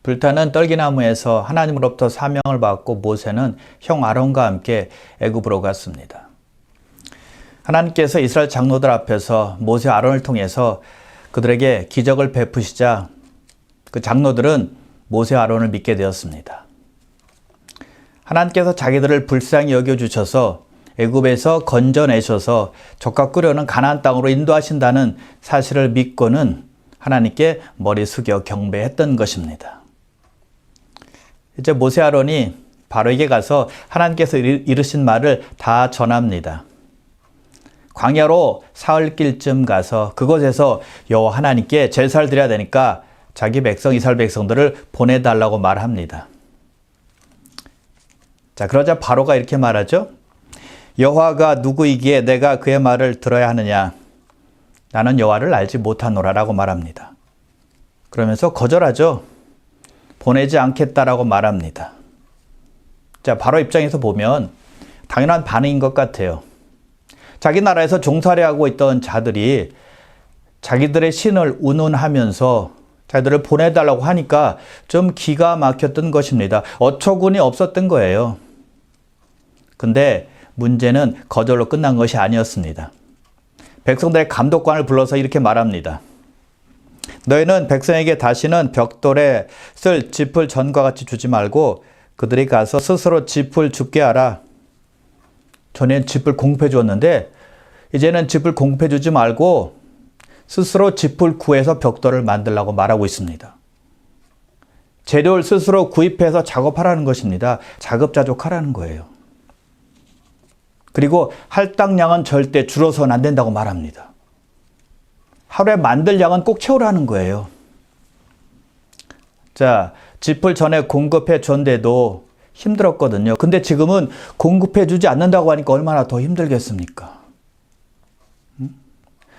불타는 떨기나무에서 하나님으로부터 사명을 받고 모세는 형 아론과 함께 애굽으로 갔습니다. 하나님께서 이스라엘 장로들 앞에서 모세 아론을 통해서 그들에게 기적을 베푸시자 그 장로들은 모세 아론을 믿게 되었습니다. 하나님께서 자기들을 불쌍히 여겨주셔서 애굽에서 건져내셔서 적과 끓여오는 가나안 땅으로 인도하신다는 사실을 믿고는 하나님께 머리 숙여 경배했던 것입니다. 이제 모세 아론이 바로에게 가서 하나님께서 이르신 말을 다 전합니다. 광야로 사흘길쯤 가서 그곳에서 여호와 하나님께 제사를 드려야 되니까 자기 백성 이스라엘 백성들을 보내달라고 말합니다. 자, 그러자 바로가 이렇게 말하죠. 여호와가 누구이기에 내가 그의 말을 들어야 하느냐? 나는 여호와를 알지 못하노라라고 말합니다. 그러면서 거절하죠. 보내지 않겠다라고 말합니다. 자, 바로 입장에서 보면 당연한 반응인 것 같아요. 자기 나라에서 종살이 하고 있던 자들이 자기들의 신을 운운하면서 자기들을 보내달라고 하니까 좀 기가 막혔던 것입니다. 어처구니 없었던 거예요. 근데 문제는 거절로 끝난 것이 아니었습니다. 백성들의 감독관을 불러서 이렇게 말합니다. 너희는 백성에게 다시는 벽돌에 쓸 짚을 전과 같이 주지 말고 그들이 가서 스스로 짚을 줍게 하라. 전엔 짚을 공급해 주었는데 이제는 짚을 공급해 주지 말고 스스로 짚을 구해서 벽돌을 만들라고 말하고 있습니다. 재료를 스스로 구입해서 작업하라는 것입니다. 자급자족하라는 거예요. 그리고 할당량은 절대 줄어서는 안 된다고 말합니다. 하루에 만들 양은 꼭 채우라는 거예요. 자, 짚을 전에 공급해 줬는데도 힘들었거든요. 근데 지금은 공급해 주지 않는다고 하니까 얼마나 더 힘들겠습니까?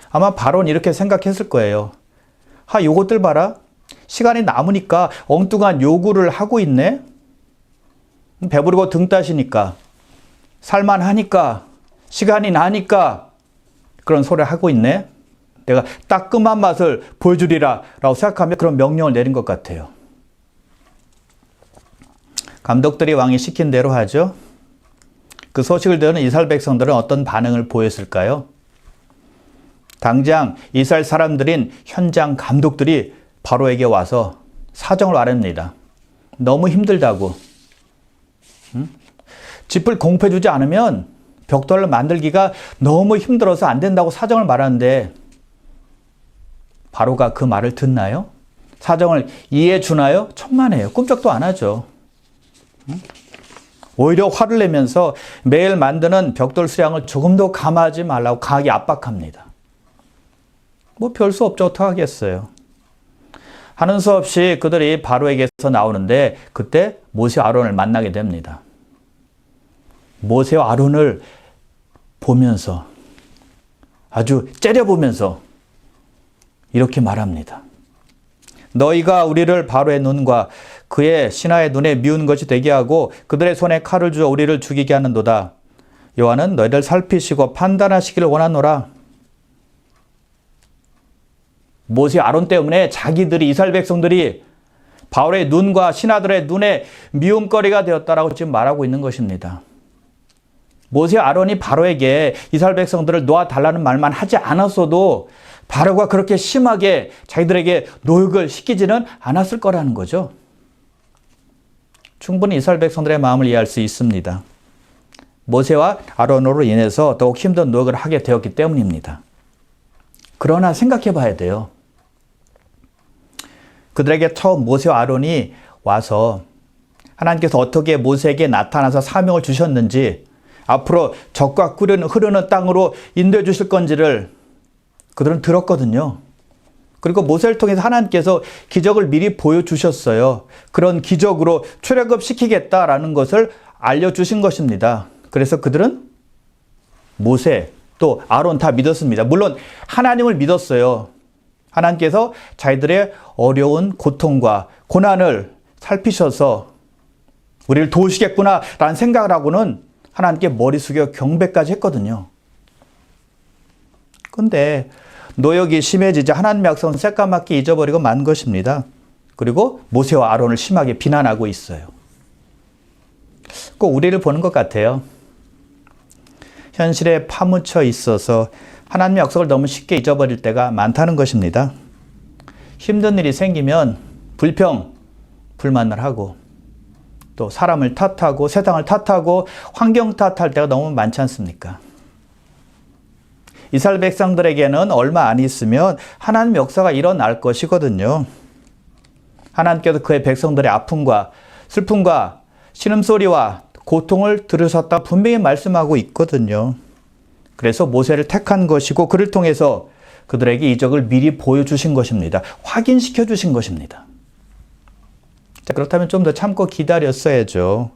아마 바로는 이렇게 생각했을 거예요. 요것들 봐라. 시간이 남으니까 엉뚱한 요구를 하고 있네. 배부르고 등 따시니까, 살만하니까, 시간이 나니까 그런 소리를 하고 있네. 내가 따끔한 맛을 보여주리라 라고 생각하며 그런 명령을 내린 것 같아요. 감독들이 왕이 시킨 대로 하죠. 그 소식을 들은 이스라엘 백성들은 어떤 반응을 보였을까요? 당장 이스라엘 사람들인 현장 감독들이 바로에게 와서 사정을 말합니다. 너무 힘들다고. 짚을 공급해주지 않으면 벽돌을 만들기가 너무 힘들어서 안 된다고 사정을 말하는데 바로가 그 말을 듣나요? 사정을 이해해 주나요? 천만에요. 꿈쩍도 안 하죠. 오히려 화를 내면서 매일 만드는 벽돌 수량을 조금도 감하지 말라고 강하게 압박합니다. 뭐 별 수 없죠. 어떡하겠어요. 하는 수 없이 그들이 바로에게서 나오는데 그때 모세 아론을 만나게 됩니다. 모세와 아론을 보면서 아주 째려보면서 이렇게 말합니다. 너희가 우리를 바로의 눈과 그의 신하의 눈에 미운 것이 되게 하고 그들의 손에 칼을 주어 우리를 죽이게 하는도다. 여호와는 너희를 살피시고 판단하시기를 원하노라. 모세 아론 때문에 자기들이 이스라엘 백성들이 바로의 눈과 신하들의 눈에 미움거리가 되었다라고 지금 말하고 있는 것입니다. 모세 아론이 바로에게 이스라엘 백성들을 놓아달라는 말만 하지 않았어도 바로가 그렇게 심하게 자기들에게 노역을 시키지는 않았을 거라는 거죠. 충분히 이스라엘 백성들의 마음을 이해할 수 있습니다. 모세와 아론으로 인해서 더욱 힘든 노역을 하게 되었기 때문입니다. 그러나 생각해 봐야 돼요. 그들에게 처음 모세와 아론이 와서 하나님께서 어떻게 모세에게 나타나서 사명을 주셨는지 앞으로 적과 흐르는 땅으로 인도해 주실 건지를 그들은 들었거든요. 그리고 모세를 통해서 하나님께서 기적을 미리 보여주셨어요. 그런 기적으로 출애굽시키겠다라는 것을 알려주신 것입니다. 그래서 그들은 모세 또 아론 다 믿었습니다. 물론 하나님을 믿었어요. 하나님께서 자기들의 어려운 고통과 고난을 살피셔서 우리를 도우시겠구나라는 생각을 하고는 하나님께 머리 숙여 경배까지 했거든요. 근데 노역이 심해지자 하나님의 약속은 새까맣게 잊어버리고 만 것입니다. 그리고 모세와 아론을 심하게 비난하고 있어요. 꼭 우리를 보는 것 같아요. 현실에 파묻혀 있어서 하나님의 약속을 너무 쉽게 잊어버릴 때가 많다는 것입니다. 힘든 일이 생기면 불만을 하고 또 사람을 탓하고 세상을 탓하고 환경 탓할 때가 너무 많지 않습니까? 이스라엘 백성들에게는 얼마 안 있으면 하나님의 역사가 일어날 것이거든요. 하나님께서 그의 백성들의 아픔과 슬픔과 신음소리와 고통을 들으셨다 분명히 말씀하고 있거든요. 그래서 모세를 택한 것이고 그를 통해서 그들에게 이적을 미리 보여주신 것입니다. 확인시켜 주신 것입니다. 자, 그렇다면 좀 더 참고 기다렸어야죠.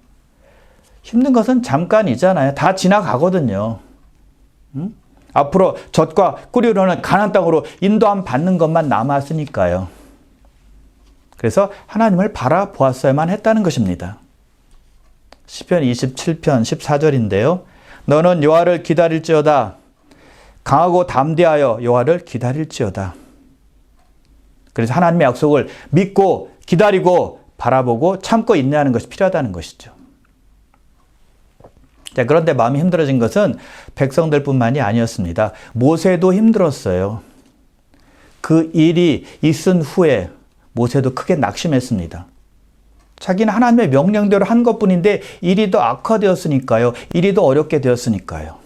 힘든 것은 잠깐이잖아요. 다 지나가거든요. 앞으로 젖과 꿀이 흐르는 가나안 땅으로 인도함 받는 것만 남았으니까요. 그래서 하나님을 바라보았어야만 했다는 것입니다. 시편 27편 14절인데요. 너는 여호와를 기다릴지어다. 강하고 담대하여 여호와를 기다릴지어다. 그래서 하나님의 약속을 믿고 기다리고 바라보고 참고 인내하는 것이 필요하다는 것이죠. 자, 그런데 마음이 힘들어진 것은 백성들뿐만이 아니었습니다. 모세도 힘들었어요. 그 일이 있은 후에 모세도 크게 낙심했습니다. 자기는 하나님의 명령대로 한 것뿐인데 일이 더 악화되었으니까요. 일이 더 어렵게 되었으니까요.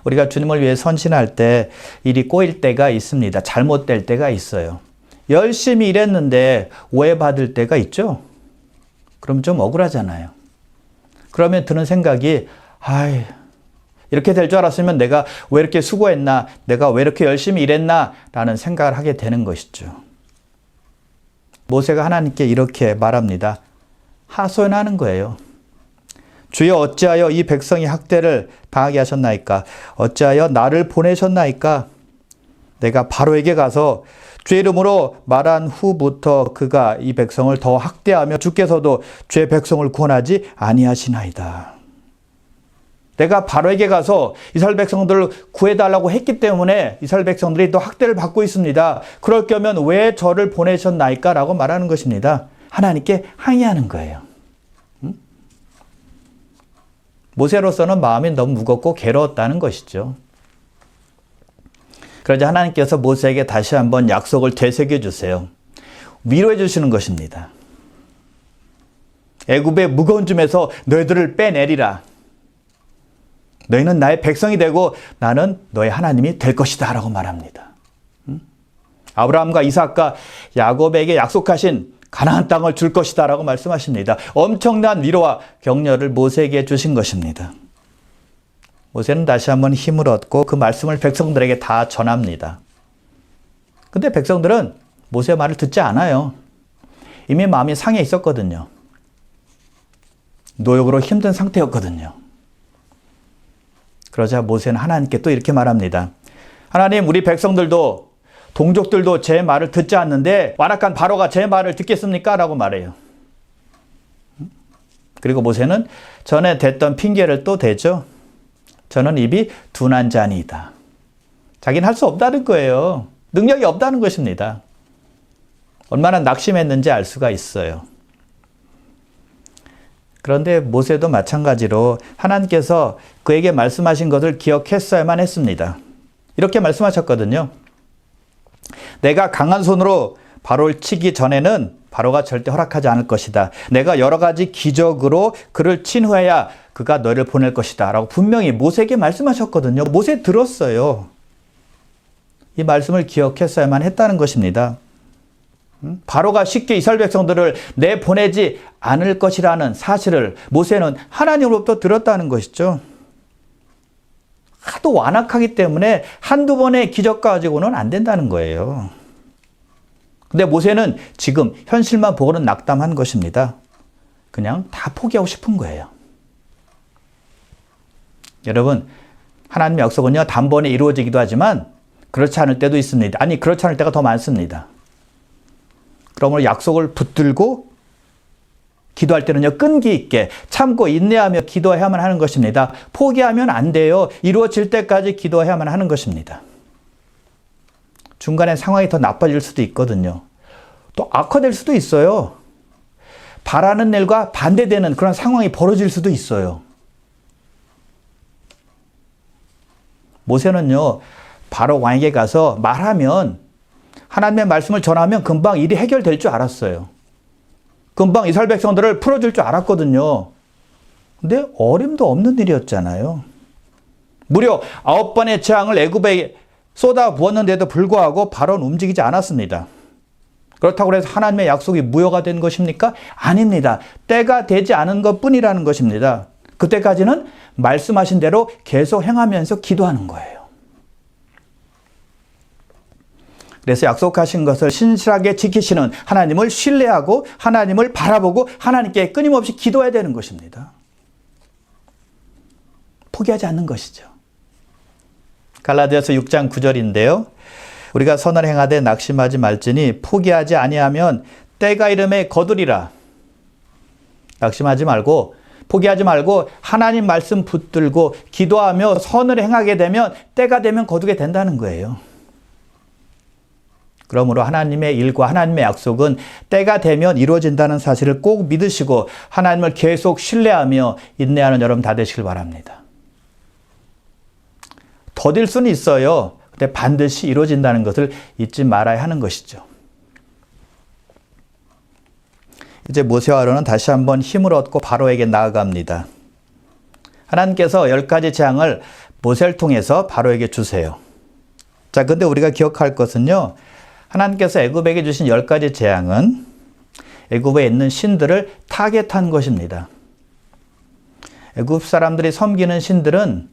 우리가 주님을 위해 선신할 때 일이 꼬일 때가 있습니다. 잘못될 때가 있어요. 열심히 일했는데 오해받을 때가 있죠. 그럼 좀 억울하잖아요. 그러면 드는 생각이 이렇게 될 줄 알았으면 내가 왜 이렇게 수고했나, 내가 왜 이렇게 열심히 일했나 라는 생각을 하게 되는 것이죠. 모세가 하나님께 이렇게 말합니다. 하소연하는 거예요. 주여 어찌하여 이 백성이 학대를 당하게 하셨나이까? 어찌하여 나를 보내셨나이까? 내가 바로에게 가서 주의 이름으로 말한 후부터 그가 이 백성을 더 학대하며 주께서도 주의 백성을 구원하지 아니하시나이다. 내가 바로에게 가서 이스라엘 백성들을 구해달라고 했기 때문에 이스라엘 백성들이 또 학대를 받고 있습니다. 그럴 거면 왜 저를 보내셨나이까? 라고 말하는 것입니다. 하나님께 항의하는 거예요. 모세로서는 마음이 너무 무겁고 괴로웠다는 것이죠. 그러자 하나님께서 모세에게 다시 한번 약속을 되새겨 주세요. 위로해 주시는 것입니다. 애굽의 무거운 짐에서 너희들을 빼내리라. 너희는 나의 백성이 되고 나는 너의 하나님이 될 것이다 라고 말합니다. 아브라함과 이삭과 야곱에게 약속하신 가나안 땅을 줄 것이다 라고 말씀하십니다. 엄청난 위로와 격려를 모세에게 주신 것입니다. 모세는 다시 한번 힘을 얻고 그 말씀을 백성들에게 다 전합니다. 근데 백성들은 모세의 말을 듣지 않아요. 이미 마음이 상해 있었거든요. 노역으로 힘든 상태였거든요. 그러자 모세는 하나님께 또 이렇게 말합니다. 하나님, 우리 백성들도 동족들도 제 말을 듣지 않는데 완악한 바로가 제 말을 듣겠습니까? 라고 말해요. 그리고 모세는 전에 댔던 핑계를 또 대죠. 저는 입이 둔한 자니이다. 자기는 할 수 없다는 거예요. 능력이 없다는 것입니다. 얼마나 낙심했는지 알 수가 있어요. 그런데 모세도 마찬가지로 하나님께서 그에게 말씀하신 것을 기억했어야만 했습니다. 이렇게 말씀하셨거든요. 내가 강한 손으로 바로를 치기 전에는 바로가 절대 허락하지 않을 것이다. 내가 여러 가지 기적으로 그를 친 후에야 그가 너를 보낼 것이다. 라고 분명히 모세에게 말씀하셨거든요. 모세 들었어요. 이 말씀을 기억했어야만 했다는 것입니다. 바로가 쉽게 이스라엘 백성들을 내보내지 않을 것이라는 사실을 모세는 하나님으로부터 들었다는 것이죠. 하도 완악하기 때문에 한두 번의 기적 가지고는 안 된다는 거예요. 근데 모세는 지금 현실만 보고는 낙담한 것입니다. 그냥 다 포기하고 싶은 거예요. 여러분, 하나님의 약속은요, 단번에 이루어지기도 하지만 그렇지 않을 때도 있습니다. 아니, 그렇지 않을 때가 더 많습니다. 그러므로 약속을 붙들고 기도할 때는요, 끈기 있게 참고 인내하며 기도해야만 하는 것입니다. 포기하면 안 돼요. 이루어질 때까지 기도해야만 하는 것입니다. 중간에 상황이 더 나빠질 수도 있거든요. 또 악화될 수도 있어요. 바라는 일과 반대되는 그런 상황이 벌어질 수도 있어요. 모세는요, 바로 왕에게 가서 말하면, 하나님의 말씀을 전하면 금방 일이 해결될 줄 알았어요. 금방 이스라엘 백성들을 풀어줄 줄 알았거든요. 근데 어림도 없는 일이었잖아요. 무려 9번의 재앙을 애굽에 쏟아부었는데도 불구하고 바로는 움직이지 않았습니다. 그렇다고 해서 하나님의 약속이 무효가 된 것입니까? 아닙니다. 때가 되지 않은 것뿐이라는 것입니다. 그때까지는 말씀하신 대로 계속 행하면서 기도하는 거예요. 그래서 약속하신 것을 신실하게 지키시는 하나님을 신뢰하고 하나님을 바라보고 하나님께 끊임없이 기도해야 되는 것입니다. 포기하지 않는 것이죠. 갈라디아서 6장 9절인데요. 우리가 선을 행하되 낙심하지 말지니 포기하지 아니하면 때가 이름에 거두리라. 낙심하지 말고 포기하지 말고 하나님 말씀 붙들고 기도하며 선을 행하게 되면 때가 되면 거두게 된다는 거예요. 그러므로 하나님의 일과 하나님의 약속은 때가 되면 이루어진다는 사실을 꼭 믿으시고 하나님을 계속 신뢰하며 인내하는 여러분 다 되시길 바랍니다. 더딜 수는 있어요. 근데 반드시 이루어진다는 것을 잊지 말아야 하는 것이죠. 이제 모세와 아론은 다시 한번 힘을 얻고 바로에게 나아갑니다. 하나님께서 10가지 재앙을 모세를 통해서 바로에게 주세요. 자, 근데 우리가 기억할 것은요. 하나님께서 애굽에게 주신 10가지 재앙은 애굽에 있는 신들을 타겟한 것입니다. 애굽 사람들이 섬기는 신들은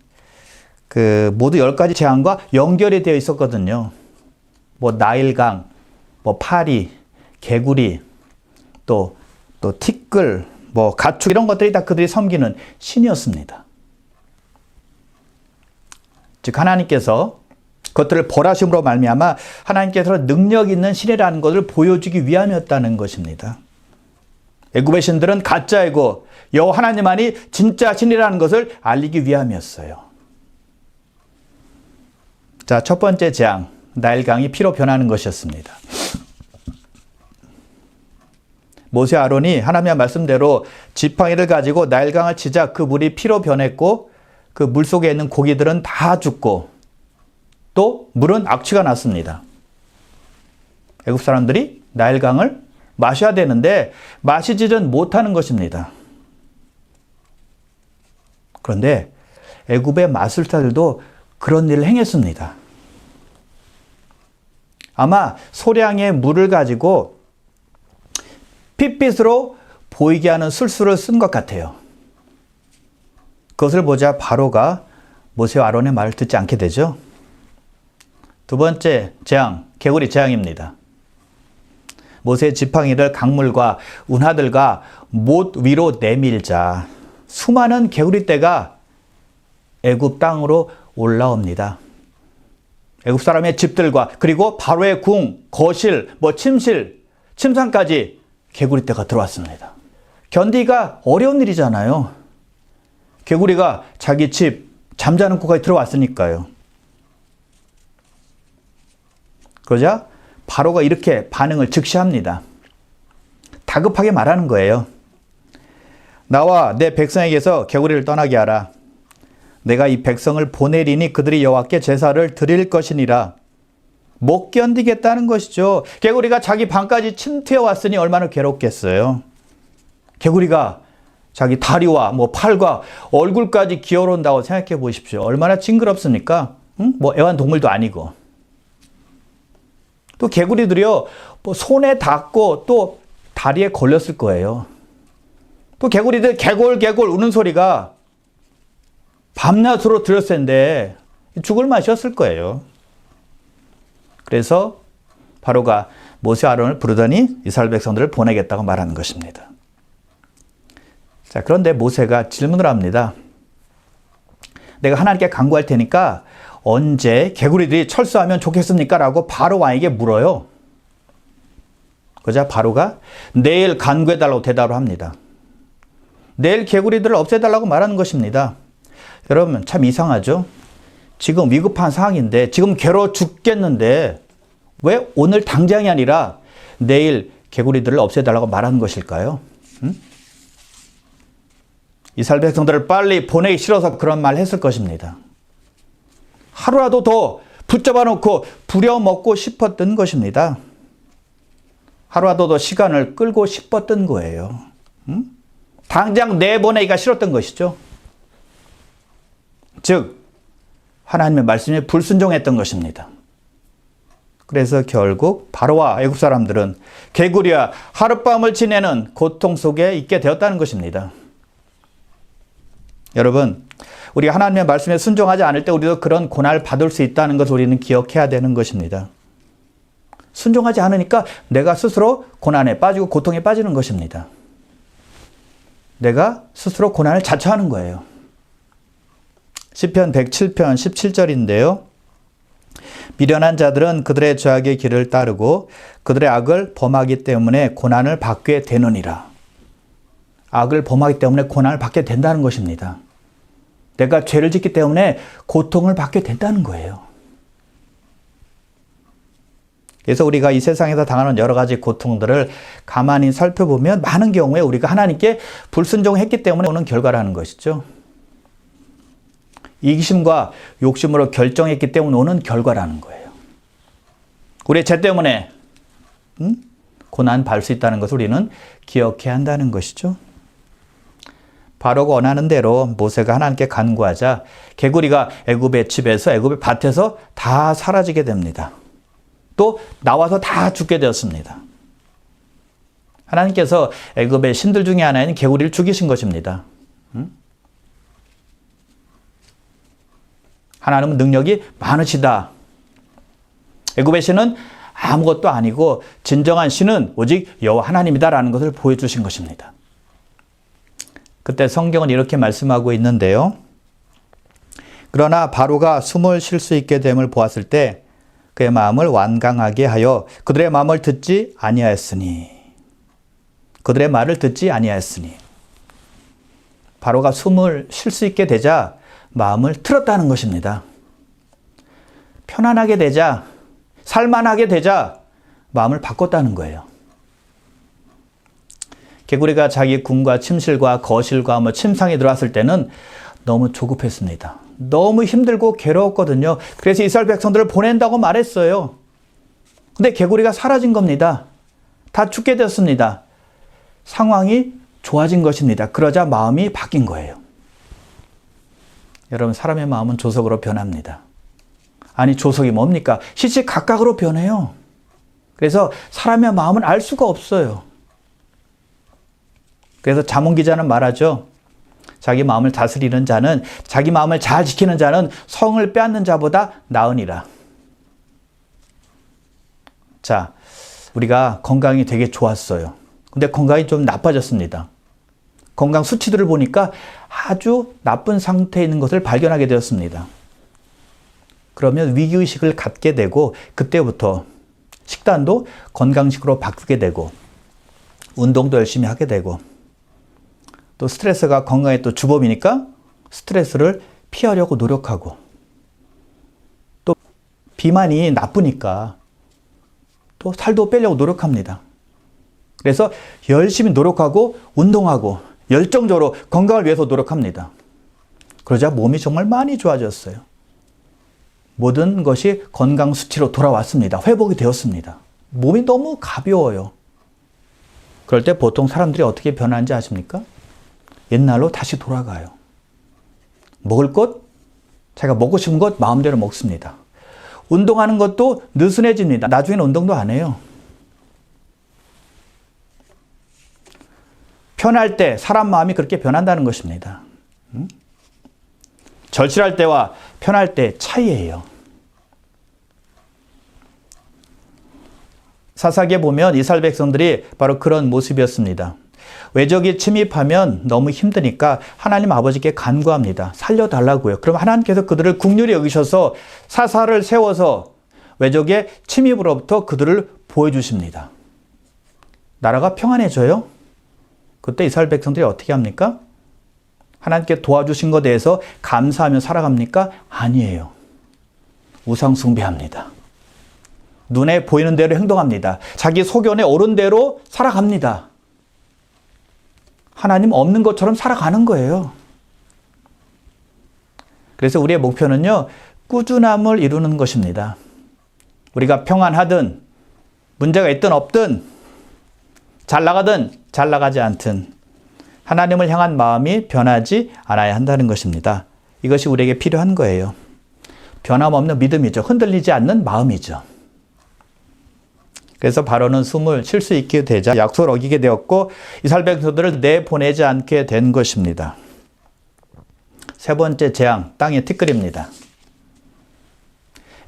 모두 10가지 재앙과 연결이 되어 있었거든요. 나일강, 파리, 개구리, 또 티끌, 가축 이런 것들이 다 그들이 섬기는 신이었습니다. 즉 하나님께서 그것들을 벌하심으로 말미암아 하나님께서 능력 있는 신이라는 것을 보여주기 위함이었다는 것입니다. 애굽의 신들은 가짜이고 여호와 하나님만이 진짜 신이라는 것을 알리기 위함이었어요. 자, 첫 번째 재앙, 나일강이 피로 변하는 것이었습니다. 모세 아론이 하나님의 말씀대로 지팡이를 가지고 나일강을 치자 그 물이 피로 변했고 그 물 속에 있는 고기들은 다 죽고 또 물은 악취가 났습니다. 애굽 사람들이 나일강을 마셔야 되는데 마시지는 못하는 것입니다. 그런데 애굽의 마술사들도 그런 일을 행했습니다. 아마 소량의 물을 가지고 핏빛으로 보이게 하는 술수를 쓴 것 같아요. 그것을 보자 바로가 모세와 아론의 말을 듣지 않게 되죠. 두 번째 재앙, 개구리 재앙입니다. 모세의 지팡이를 강물과 운하들과 못 위로 내밀자 수많은 개구리떼가 애굽 땅으로 올라옵니다. 애굽 사람의 집들과 그리고 바로의 궁, 거실, 침실, 침상까지 개구리떼가 들어왔습니다. 견디기가 어려운 일이잖아요. 개구리가 자기 집, 잠자는 곳까지 들어왔으니까요. 그러자 바로가 이렇게 반응을 즉시합니다. 다급하게 말하는 거예요. 나와 내 백성에게서 개구리를 떠나게 하라. 내가 이 백성을 보내리니 그들이 여호와께 제사를 드릴 것이니라. 못 견디겠다는 것이죠. 개구리가 자기 방까지 침투해 왔으니 얼마나 괴롭겠어요. 개구리가 자기 다리와 팔과 얼굴까지 기어온다고 생각해 보십시오. 얼마나 징그럽습니까? 애완동물도 아니고. 또 개구리들이요, 손에 닿고 또 다리에 걸렸을 거예요. 또 개구리들 개골개골 우는 소리가 밤낮으로 들었을 텐데 죽을 맛이었을 거예요. 그래서 바로가 모세 아론을 부르더니 이스라엘 백성들을 보내겠다고 말하는 것입니다. 자, 그런데 모세가 질문을 합니다. 내가 하나님께 간구할 테니까 언제 개구리들이 철수하면 좋겠습니까? 라고 바로 왕에게 물어요. 그러자 바로가 내일 간구해달라고 대답을 합니다. 내일 개구리들을 없애달라고 말하는 것입니다. 여러분 참 이상하죠? 지금 위급한 상황인데 지금 괴로워 죽겠는데 왜 오늘 당장이 아니라 내일 개구리들을 없애달라고 말하는 것일까요? 응? 이스라엘 백성들을 빨리 보내기 싫어서 그런 말 했을 것입니다. 하루라도 더 붙잡아 놓고 부려먹고 싶었던 것입니다. 하루라도 더 시간을 끌고 싶었던 거예요. 응? 당장 내보내기가 싫었던 것이죠. 즉 하나님의 말씀에 불순종했던 것입니다. 그래서 결국 바로와 애굽 사람들은 개구리와 하룻밤을 지내는 고통 속에 있게 되었다는 것입니다. 여러분, 우리가 하나님의 말씀에 순종하지 않을 때 우리도 그런 고난을 받을 수 있다는 것을 우리는 기억해야 되는 것입니다. 순종하지 않으니까 내가 스스로 고난에 빠지고 고통에 빠지는 것입니다. 내가 스스로 고난을 자초하는 거예요. 시편 107편 17절인데요. 미련한 자들은 그들의 죄악의 길을 따르고 그들의 악을 범하기 때문에 고난을 받게 되느니라. 악을 범하기 때문에 고난을 받게 된다는 것입니다. 내가 죄를 짓기 때문에 고통을 받게 된다는 거예요. 그래서 우리가 이 세상에서 당하는 여러 가지 고통들을 가만히 살펴보면 많은 경우에 우리가 하나님께 불순종했기 때문에 오는 결과라는 것이죠. 이기심과 욕심으로 결정했기 때문에 오는 결과라는 거예요. 우리의 죄 때문에 고난 받을 수 있다는 것을 우리는 기억해야 한다는 것이죠. 바로가 원하는 대로 모세가 하나님께 간구하자 개구리가 애굽의 집에서 애굽의 밭에서 다 사라지게 됩니다. 또 나와서 다 죽게 되었습니다. 하나님께서 애굽의 신들 중에 하나인 개구리를 죽이신 것입니다. 하나님은 능력이 많으시다. 애굽의 신은 아무것도 아니고 진정한 신은 오직 여호와 하나님이다라는 것을 보여주신 것입니다. 그때 성경은 이렇게 말씀하고 있는데요. 그러나 바로가 숨을 쉴 수 있게 됨을 보았을 때 그의 마음을 완강하게 하여 그들의 마음을 듣지 아니하였으니 그들의 말을 듣지 아니하였으니 바로가 숨을 쉴 수 있게 되자 마음을 틀었다는 것입니다. 편안하게 되자 살만하게 되자 마음을 바꿨다는 거예요. 개구리가 자기 궁과 침실과 거실과 침상에 들어왔을 때는 너무 조급했습니다. 너무 힘들고 괴로웠거든요. 그래서 이스라엘 백성들을 보낸다고 말했어요. 근데 개구리가 사라진 겁니다. 다 죽게 되었습니다. 상황이 좋아진 것입니다. 그러자 마음이 바뀐 거예요. 여러분, 사람의 마음은 조석으로 변합니다. 아니, 조석이 뭡니까? 시시각각으로 변해요. 그래서 사람의 마음은 알 수가 없어요. 그래서 잠언 기자는 말하죠. 자기 마음을 다스리는 자는, 자기 마음을 잘 지키는 자는 성을 빼앗는 자보다 나으니라. 자, 우리가 건강이 되게 좋았어요. 근데 건강이 좀 나빠졌습니다. 건강 수치들을 보니까 아주 나쁜 상태에 있는 것을 발견하게 되었습니다. 그러면 위기의식을 갖게 되고 그때부터 식단도 건강식으로 바꾸게 되고 운동도 열심히 하게 되고 또 스트레스가 건강의 또 주범이니까 스트레스를 피하려고 노력하고 또 비만이 나쁘니까 또 살도 빼려고 노력합니다. 그래서 열심히 노력하고 운동하고 열정적으로 건강을 위해서 노력합니다. 그러자 몸이 정말 많이 좋아졌어요. 모든 것이 건강 수치로 돌아왔습니다. 회복이 되었습니다. 몸이 너무 가벼워요. 그럴 때 보통 사람들이 어떻게 변하는지 아십니까? 옛날로 다시 돌아가요. 먹을 것, 자기가 먹고 싶은 것 마음대로 먹습니다. 운동하는 것도 느슨해집니다. 나중에는 운동도 안 해요. 편할 때 사람 마음이 그렇게 변한다는 것입니다. 절실할 때와 편할 때 차이예요. 사사기에 보면 이스라엘 백성들이 바로 그런 모습이었습니다. 외적이 침입하면 너무 힘드니까 하나님 아버지께 간구합니다. 살려달라고요. 그럼 하나님께서 그들을 긍휼히 여기셔서 사사를 세워서 외적의 침입으로부터 그들을 보여주십니다. 나라가 평안해져요. 그때 이스라엘 백성들이 어떻게 합니까? 하나님께 도와주신 것에 대해서 감사하며 살아갑니까? 아니에요. 우상 숭배합니다. 눈에 보이는 대로 행동합니다. 자기 소견에 옳은 대로 살아갑니다. 하나님 없는 것처럼 살아가는 거예요. 그래서 우리의 목표는요, 꾸준함을 이루는 것입니다. 우리가 평안하든, 문제가 있든 없든, 잘 나가든 잘 나가지 않든, 하나님을 향한 마음이 변하지 않아야 한다는 것입니다. 이것이 우리에게 필요한 거예요. 변함없는 믿음이죠. 흔들리지 않는 마음이죠. 그래서 바로는 숨을 쉴 수 있게 되자 약속을 어기게 되었고 이스라엘 백성들을 내보내지 않게 된 것입니다. 세 번째 재앙, 땅의 티끌입니다.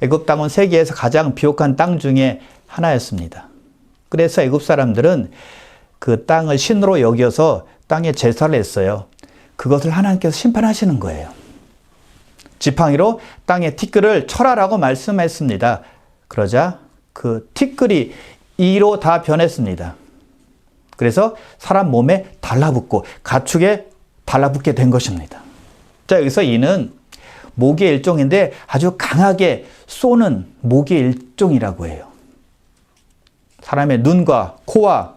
애굽 땅은 세계에서 가장 비옥한 땅 중에 하나였습니다. 그래서 애굽 사람들은 그 땅을 신으로 여겨서 땅에 제사를 했어요. 그것을 하나님께서 심판하시는 거예요. 지팡이로 땅의 티끌을 쳐라라고 말씀했습니다. 그러자 그 티끌이 이로 다 변했습니다. 그래서 사람 몸에 달라붙고 가축에 달라붙게 된 것입니다. 자, 여기서 이는 모기의 일종인데 아주 강하게 쏘는 모기의 일종이라고 해요. 사람의 눈과 코와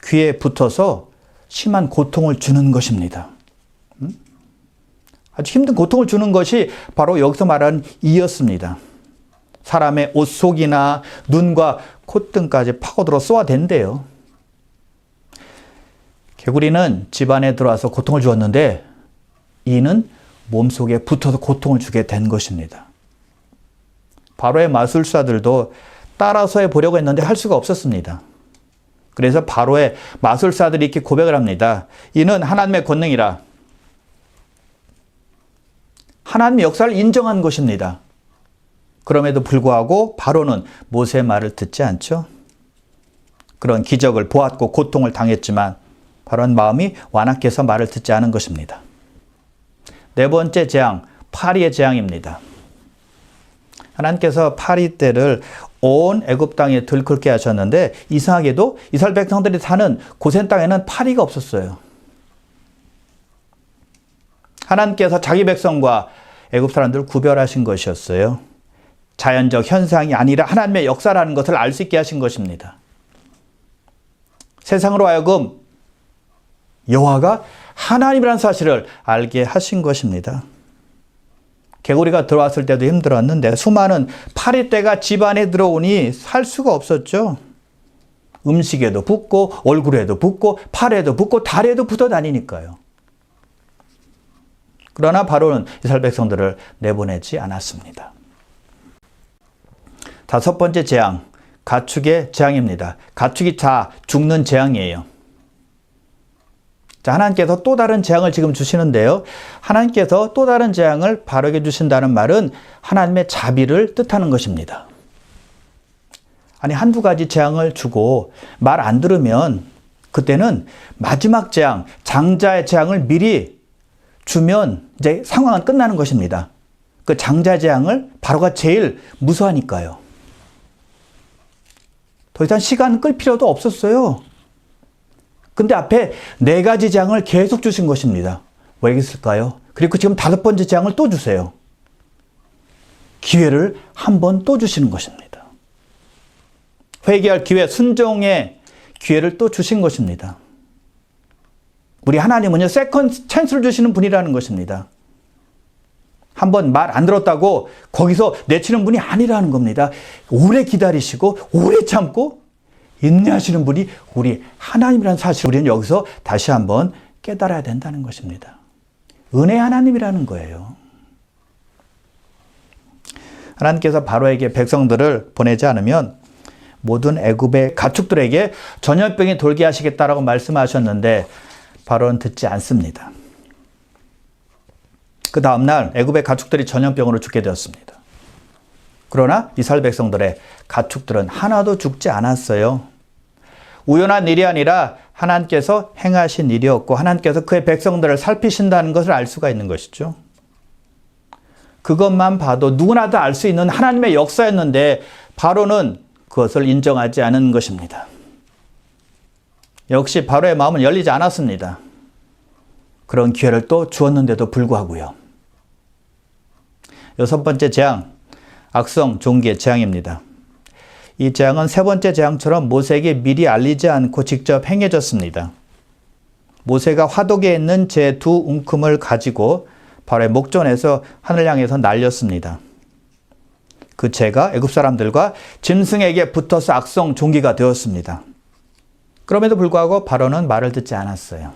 귀에 붙어서 심한 고통을 주는 것입니다. 아주 힘든 고통을 주는 것이 바로 여기서 말하는 이였습니다. 사람의 옷 속이나 눈과 콧등까지 파고들어 쏘아댄대요. 개구리는 집안에 들어와서 고통을 주었는데 이는 몸속에 붙어서 고통을 주게 된 것입니다. 바로의 마술사들도 따라서 해보려고 했는데 할 수가 없었습니다. 그래서 바로의 마술사들이 이렇게 고백을 합니다. 이는 하나님의 권능이라. 하나님의 역사를 인정한 것입니다. 그럼에도 불구하고 바로는 모세의 말을 듣지 않죠. 그런 기적을 보았고 고통을 당했지만 바로는 마음이 완악해서 말을 듣지 않은 것입니다. 네 번째 재앙, 파리의 재앙입니다. 하나님께서 파리 떼를 온 애굽 땅에 들끓게 하셨는데 이상하게도 이스라엘 백성들이 사는 고센 땅에는 파리가 없었어요. 하나님께서 자기 백성과 애굽 사람들을 구별하신 것이었어요. 자연적 현상이 아니라 하나님의 역사라는 것을 알 수 있게 하신 것입니다. 세상으로 하여금 여호와가 하나님이라는 사실을 알게 하신 것입니다. 개구리가 들어왔을 때도 힘들었는데 수많은 파리떼가 집 안에 들어오니 살 수가 없었죠. 음식에도 붙고 얼굴에도 붙고 팔에도 붙고 다리에도 붙어 다니니까요. 그러나 바로는 이스라엘 백성들을 내보내지 않았습니다. 다섯 번째 재앙, 가축의 재앙입니다. 가축이 다 죽는 재앙이에요. 자, 하나님께서 또 다른 재앙을 지금 주시는데요. 하나님께서 또 다른 재앙을 바로에게 주신다는 말은 하나님의 자비를 뜻하는 것입니다. 아니, 한두 가지 재앙을 주고 말 안 들으면 그때는 마지막 재앙, 장자의 재앙을 미리 주면 이제 상황은 끝나는 것입니다. 그 장자 재앙을 바로가 제일 무서워하니까요. 더 이상 시간 끌 필요도 없었어요. 근데 앞에 네 가지 재앙을 계속 주신 것입니다. 왜 그랬을까요? 그리고 지금 다섯 번째 재앙을 또 주세요. 기회를 한 번 또 주시는 것입니다. 회개할 기회, 순종의 기회를 또 주신 것입니다. 우리 하나님은요, 세컨드 찬스를 주시는 분이라는 것입니다. 한 번 말 안 들었다고 거기서 내치는 분이 아니라는 겁니다. 오래 기다리시고 오래 참고 인내하시는 분이 우리 하나님이라는 사실을 우리는 여기서 다시 한번 깨달아야 된다는 것입니다. 은혜 하나님이라는 거예요. 하나님께서 바로에게 백성들을 보내지 않으면 모든 애굽의 가축들에게 전염병이 돌게 하시겠다라고 말씀하셨는데 바로는 듣지 않습니다. 그 다음날 애굽의 가축들이 전염병으로 죽게 되었습니다. 그러나 이스라엘 백성들의 가축들은 하나도 죽지 않았어요. 우연한 일이 아니라 하나님께서 행하신 일이었고 하나님께서 그의 백성들을 살피신다는 것을 알 수가 있는 것이죠. 그것만 봐도 누구나 다 알 수 있는 하나님의 역사였는데 바로는 그것을 인정하지 않은 것입니다. 역시 바로의 마음은 열리지 않았습니다. 그런 기회를 또 주었는데도 불구하고요. 여섯 번째 재앙, 악성 종기의 재앙입니다. 이 재앙은 세 번째 재앙처럼 모세에게 미리 알리지 않고 직접 행해졌습니다. 모세가 화독에 있는 제 두 웅큼을 가지고 바로의 목전에서 하늘 향해서 날렸습니다. 그 재가 애굽 사람들과 짐승에게 붙어서 악성 종기가 되었습니다. 그럼에도 불구하고 바로는 말을 듣지 않았어요.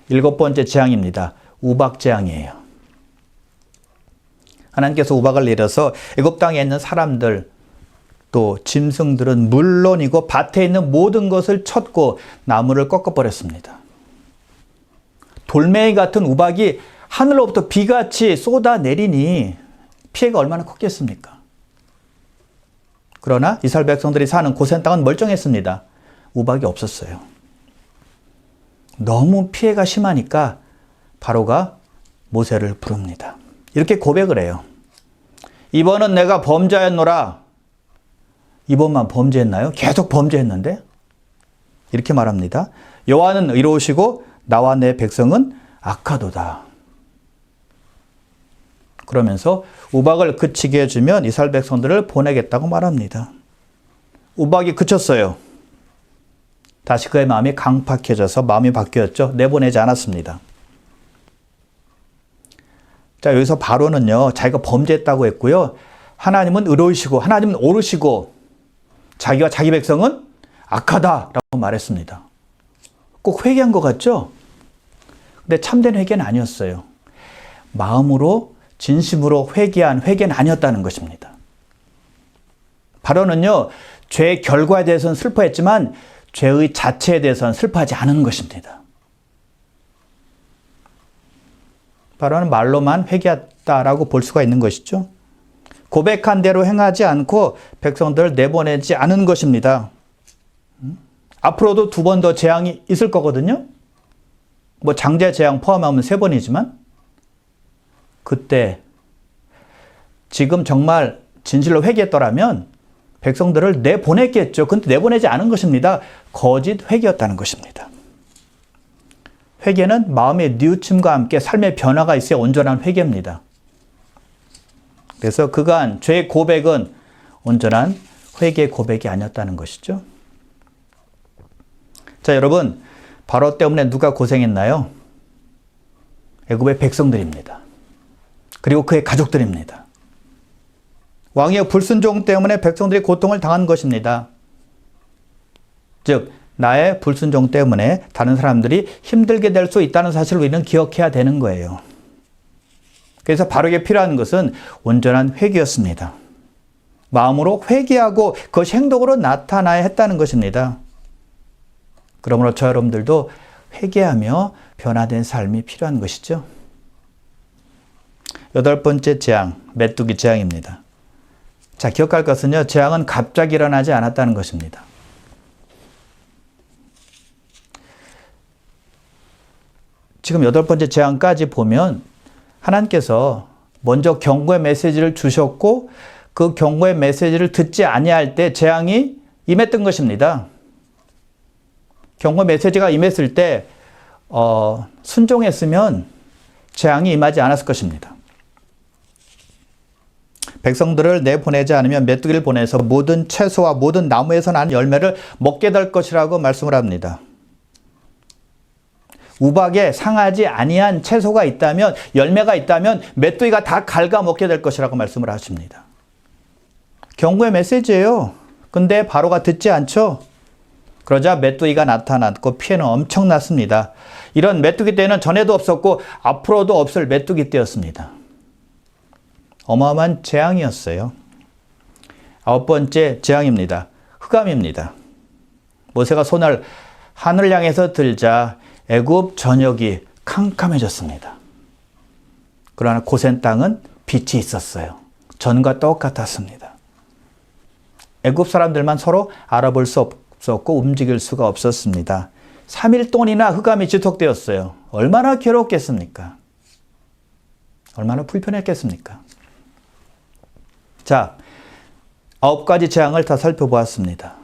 일곱 번째 재앙입니다. 우박 재앙이에요. 하나님께서 우박을 내려서 애굽 땅에 있는 사람들 또 짐승들은 물론이고 밭에 있는 모든 것을 쳤고 나무를 꺾어버렸습니다. 돌멩이 같은 우박이 하늘로부터 비같이 쏟아내리니 피해가 얼마나 컸겠습니까? 그러나 이스라엘 백성들이 사는 고센 땅은 멀쩡했습니다. 우박이 없었어요. 너무 피해가 심하니까 바로가 모세를 부릅니다. 이렇게 고백을 해요. 이번은 내가 범죄하였노라. 이번만 범죄했나요? 계속 범죄했는데? 이렇게 말합니다. 여호와는 의로우시고 나와 내 백성은 악하도다. 그러면서 우박을 그치게 해주면 이스라엘 백성들을 보내겠다고 말합니다. 우박이 그쳤어요. 다시 그의 마음이 강팍해져서 마음이 바뀌었죠. 내보내지 않았습니다. 자, 여기서 바로는요, 자기가 범죄했다고 했고요. 하나님은 의로우시고, 하나님은 옳으시고, 자기와 자기 백성은 악하다라고 말했습니다. 꼭 회개한 것 같죠? 근데 참된 회개는 아니었어요. 마음으로, 진심으로 회개한 회개는 아니었다는 것입니다. 바로는요, 죄의 결과에 대해서는 슬퍼했지만, 죄의 자체에 대해서는 슬퍼하지 않은 것입니다. 바로는 말로만 회개했다라고 볼 수가 있는 것이죠. 고백한 대로 행하지 않고 백성들을 내보내지 않은 것입니다. 앞으로도 두 번 더 재앙이 있을 거거든요. 뭐 장제 재앙 포함하면 3번이지만 그때 지금 정말 진실로 회개했더라면 백성들을 내보냈겠죠. 근데 내보내지 않은 것입니다. 거짓 회개였다는 것입니다. 회개는 마음의 뉘우침과 함께 삶의 변화가 있어야 온전한 회개입니다. 그래서 그간 죄의 고백은 온전한 회개의 고백이 아니었다는 것이죠. 자, 여러분, 바로 때문에 누가 고생했나요? 애굽의 백성들입니다. 그리고 그의 가족들입니다. 왕의 불순종 때문에 백성들이 고통을 당한 것입니다. 즉, 나의 불순종 때문에 다른 사람들이 힘들게 될 수 있다는 사실을 우리는 기억해야 되는 거예요. 그래서 바로에게 필요한 것은 온전한 회개였습니다. 마음으로 회개하고 그것이 행동으로 나타나야 했다는 것입니다. 그러므로 저 여러분들도 회개하며 변화된 삶이 필요한 것이죠. 8번째 재앙, 메뚜기 재앙입니다. 자, 기억할 것은요, 재앙은 갑자기 일어나지 않았다는 것입니다. 지금 8번째 재앙까지 보면 하나님께서 먼저 경고의 메시지를 주셨고 그 경고의 메시지를 듣지 아니할 때 재앙이 임했던 것입니다. 경고 메시지가 임했을 때 순종했으면 재앙이 임하지 않았을 것입니다. 백성들을 내보내지 않으면 메뚜기를 보내서 모든 채소와 모든 나무에서 나는 열매를 먹게 될 것이라고 말씀을 합니다. 우박에 상하지 아니한 채소가 있다면, 열매가 있다면 메뚜기가 다 갉아먹게 될 것이라고 말씀을 하십니다. 경고의 메시지예요. 근데 바로가 듣지 않죠? 그러자 메뚜기가 나타났고 피해는 엄청났습니다. 이런 메뚜기 때는 전에도 없었고 앞으로도 없을 메뚜기 때였습니다. 어마어마한 재앙이었어요. 9번째 재앙입니다. 흑암입니다. 모세가 손을 하늘 향해서 들자 애굽 전역이 캄캄해졌습니다. 그러나 고센 땅은 빛이 있었어요. 전과 똑같았습니다. 애굽 사람들만 서로 알아볼 수 없었고 움직일 수가 없었습니다. 3일 동안이나 흑암이 지속되었어요. 얼마나 괴롭겠습니까? 얼마나 불편했겠습니까? 자, 9가지 재앙을 다 살펴보았습니다.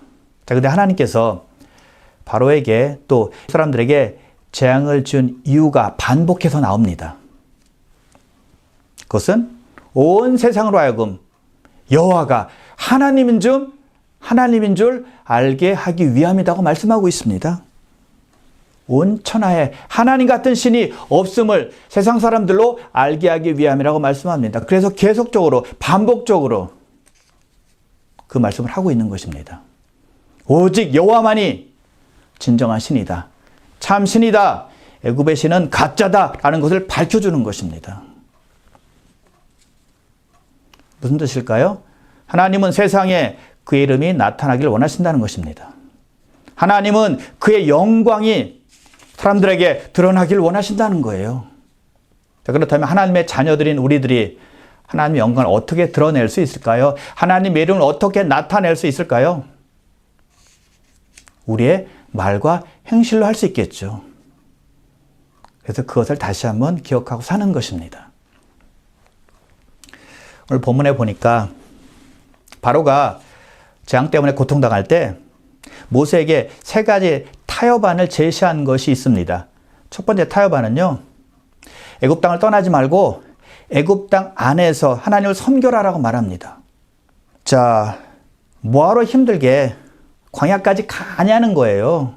자, 근데 하나님께서 바로에게 또 사람들에게 재앙을 준 이유가 반복해서 나옵니다. 그것은 온 세상으로 하여금 여호와가 하나님인 줄 하나님인 줄 알게 하기 위함이라고 말씀하고 있습니다. 온 천하에 하나님 같은 신이 없음을 세상 사람들로 알게 하기 위함이라고 말씀합니다. 그래서 계속적으로 반복적으로 그 말씀을 하고 있는 것입니다. 오직 여호와만이 진정한 신이다. 참 신이다. 애굽의 신은 가짜다라는 것을 밝혀주는 것입니다. 무슨 뜻일까요? 하나님은 세상에 그의 이름이 나타나길 원하신다는 것입니다. 하나님은 그의 영광이 사람들에게 드러나길 원하신다는 거예요. 자, 그렇다면 하나님의 자녀들인 우리들이 하나님의 영광을 어떻게 드러낼 수 있을까요? 하나님의 이름을 어떻게 나타낼 수 있을까요? 우리의 말과 행실로 할 수 있겠죠. 그래서 그것을 다시 한번 기억하고 사는 것입니다. 오늘 본문에 보니까 바로가 재앙 때문에 고통당할 때 모세에게 세 가지 타협안을 제시한 것이 있습니다. 첫 번째 타협안은요, 애굽 땅을 떠나지 말고 애굽 땅 안에서 하나님을 섬겨라라고 말합니다. 자, 뭐하러 힘들게 광야까지 가냐는 거예요.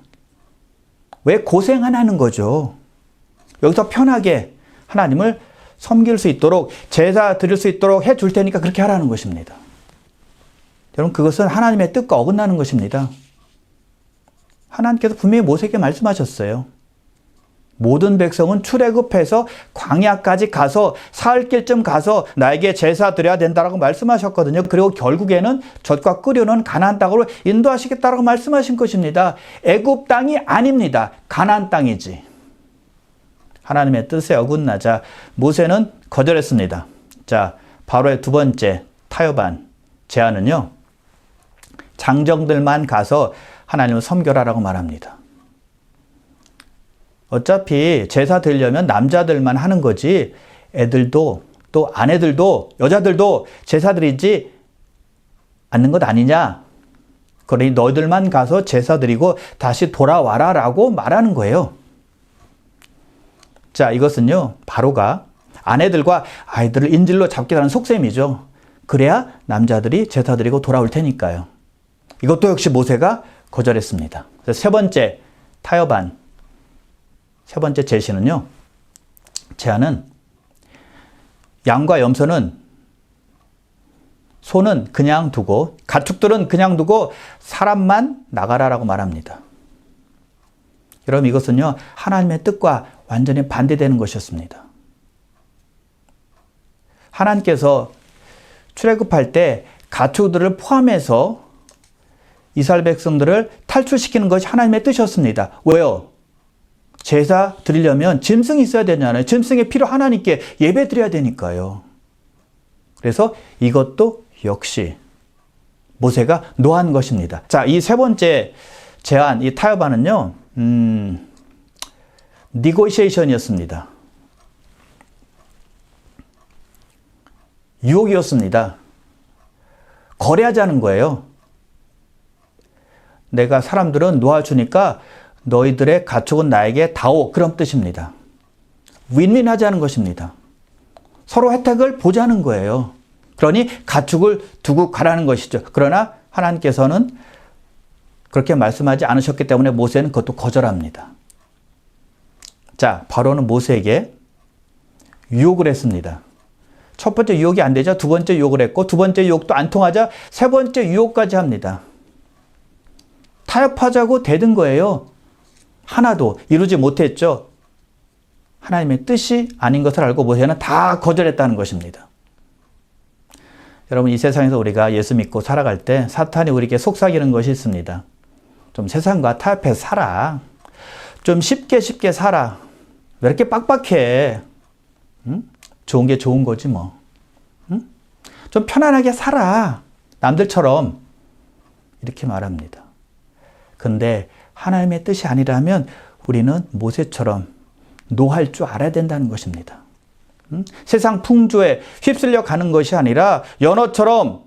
왜 고생하냐는 거죠. 여기서 편하게 하나님을 섬길 수 있도록, 제사 드릴 수 있도록 해줄 테니까 그렇게 하라는 것입니다. 여러분, 그것은 하나님의 뜻과 어긋나는 것입니다. 하나님께서 분명히 모세에게 말씀하셨어요. 모든 백성은 출애굽해서 광야까지 가서 사흘 길쯤 가서 나에게 제사 드려야 된다라고 말씀하셨거든요. 그리고 결국에는 젖과 끓여놓은 가나안 땅으로 인도하시겠다라고 말씀하신 것입니다. 애굽 땅이 아닙니다. 가나안 땅이지. 하나님의 뜻에 어긋나자 모세는 거절했습니다. 자, 바로의 두 번째 타협안, 제안은요, 장정들만 가서 하나님을 섬겨라라고 말합니다. 어차피 제사 드리려면 남자들만 하는 거지 애들도 또 아내들도 여자들도 제사 드리지 않는 것 아니냐. 그러니 너희들만 가서 제사 드리고 다시 돌아와라 라고 말하는 거예요. 자, 이것은요, 바로가 아내들과 아이들을 인질로 잡겠다는 속셈이죠. 그래야 남자들이 제사 드리고 돌아올 테니까요. 이것도 역시 모세가 거절했습니다. 그래서 세 번째 타협안, 세 번째 제시는요, 제안은 양과 염소는, 소는 그냥 두고, 가축들은 그냥 두고 사람만 나가라라고 말합니다. 여러분, 이것은요, 하나님의 뜻과 완전히 반대되는 것이었습니다. 하나님께서 출애굽할 때 가축들을 포함해서 이스라엘 백성들을 탈출시키는 것이 하나님의 뜻이었습니다. 왜요? 제사 드리려면 짐승이 있어야 되잖아요. 짐승의 피로 하나님께 예배 드려야 되니까요. 그래서 이것도 역시 모세가 노한 것입니다. 자, 이 세 번째 제안, 이 타협안은요, 니고시에이션이었습니다. 유혹이었습니다. 거래하자는 거예요. 내가 사람들은 놓아주니까 너희들의 가축은 나에게 다오. 그런 뜻입니다. 윈윈 하자는 것입니다. 서로 혜택을 보자는 거예요. 그러니 가축을 두고 가라는 것이죠. 그러나 하나님께서는 그렇게 말씀하지 않으셨기 때문에 모세는 그것도 거절합니다. 자, 바로는 모세에게 유혹을 했습니다. 첫 번째 유혹이 안 되자 두 번째 유혹을 했고, 두 번째 유혹도 안 통하자 세 번째 유혹까지 합니다. 타협하자고 대든 거예요. 하나도 이루지 못했죠. 하나님의 뜻이 아닌 것을 알고 모세는 다 거절했다는 것입니다. 여러분, 이 세상에서 우리가 예수 믿고 살아갈 때 사탄이 우리에게 속삭이는 것이 있습니다. 좀 세상과 타협해서 살아. 좀 쉽게 살아. 왜 이렇게 빡빡해? 응? 좋은 게 좋은 거지 뭐. 응? 좀 편안하게 살아. 남들처럼. 이렇게 말합니다. 근데 하나님의 뜻이 아니라면 우리는 모세처럼 노할 줄 알아야 된다는 것입니다. 세상 풍조에 휩쓸려 가는 것이 아니라 연어처럼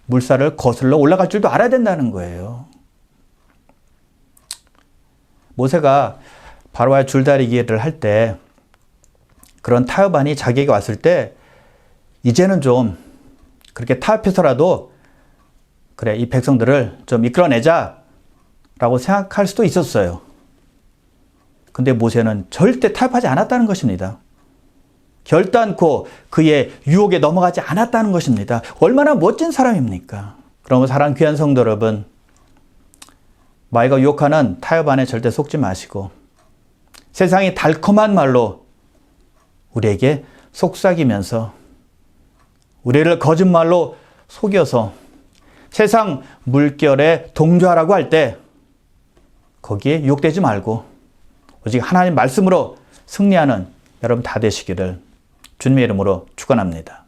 물살을 거슬러 올라갈 줄도 알아야 된다는 거예요. 모세가 바로와의 줄다리기를 할 때 그런 타협안이 자기에게 왔을 때 이제는 좀 그렇게 타협해서라도 그래, 이 백성들을 좀 이끌어내자 라고 생각할 수도 있었어요. 근데 모세는 절대 타협하지 않았다는 것입니다. 결단코 그의 유혹에 넘어가지 않았다는 것입니다. 얼마나 멋진 사람입니까? 그러면 사랑하는 귀한 성도 여러분, 마귀가 유혹하는 타협 안에 절대 속지 마시고 세상이 달콤한 말로 우리에게 속삭이면서 우리를 거짓말로 속여서 세상 물결에 동조하라고 할 때 거기에 유혹되지 말고 오직 하나님 말씀으로 승리하는 여러분 다 되시기를 주님의 이름으로 축원합니다.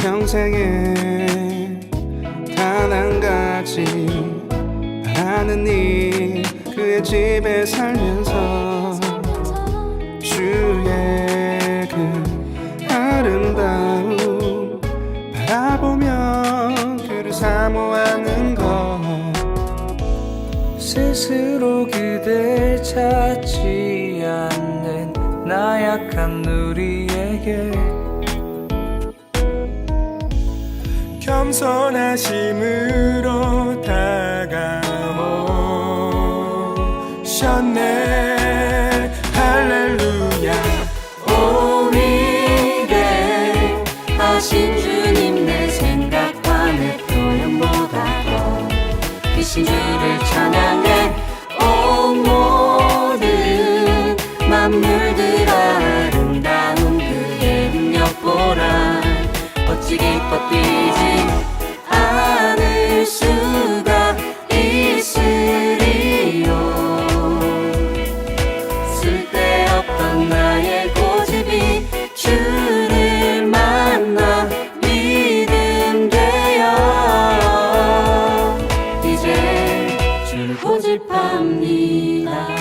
평생에 단 한 가지 바라는 일 그의 집에 살면서 주의 그 아름다움 바라보며 그를 사모하는 것 스스로 그댈 찾지 않는 나약한 우리에게 겸손하심으로 다가오셨네. 할렐루야. 오 위대하신 주님, 내 생각과 내 표현보다 더 크신 주를 찬양해. 오 모든 만물들 아름다운 그의 능력 보라. 어찌 기뻐 뛰지 않을 수가 있으리요. 쓸데없던 나의 고집이 주를 만나 믿음 되어 이제 주를 고집합니다.